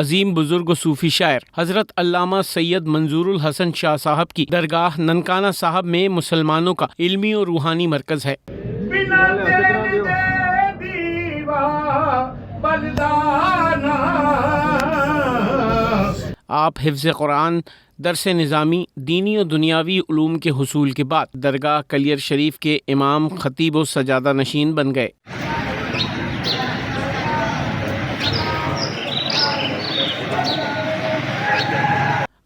अजीम बुजुर्ग सूफी शायर हजरत अल्लामा सैयद मंजूरुल हसन शाह साहब की दरगाह ननकाना साहब में मुसलमानों का इल्मी और रूहानी मरकज है। आप हिफ्ज़ कुरान, दरस निज़ामी, दीनी और दुनियावी उलूम के हुसूल के बाद दरगाह कलियर शरीफ के इमाम, खतीब और सजादा नशीन बन गए।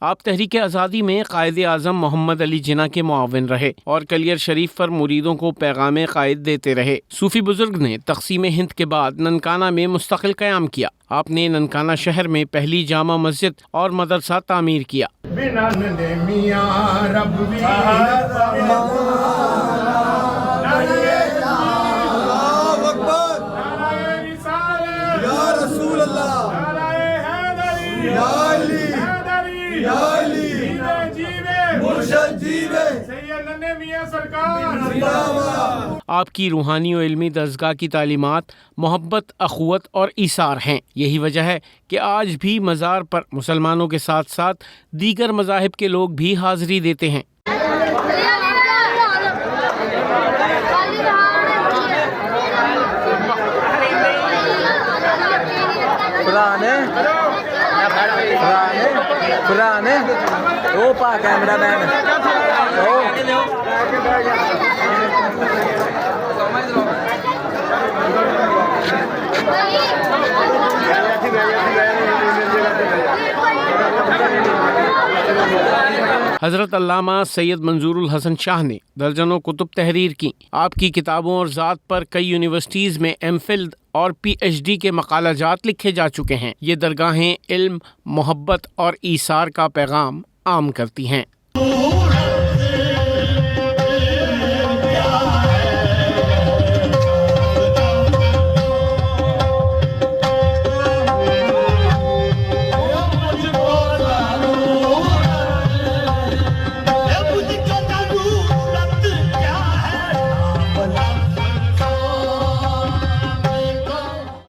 आप तहरीक आज़ादी में कायद आज़म मोहम्मद अली जिन्ना के मुआविन रहे और कलियर शरीफ पर मुरीदों को पैगाम कायद देते रहे। सूफी बुजुर्ग ने तक़सीम हिंद के बाद ननकाना में मुस्तकिल क़याम किया। आपने ननकाना शहर में पहली जामा मस्जिद और मदरसा तामीर किया। आपकी रूहानी और इल्मी दरसगाह की तालीमात मोहब्बत, अखुवत और ईसार हैं। यही वजह है कि आज भी मज़ार पर मुसलमानों के साथ साथ दीगर मज़ाहिब के लोग भी हाज़िरी देते हैं। ओ पा कैमरा मैन हज़रत अल्लामा सैयद मंजूरुल हसन शाह ने दर्जनों कुतुब तहरीर की। आपकी किताबों और ज़ात पर कई यूनिवर्सिटीज़ में एमफिल और पीएचडी के मकालाजात लिखे जा चुके हैं। ये दरगाहें इल्म, मोहब्बत और ईसार का पैगाम आम करती हैं।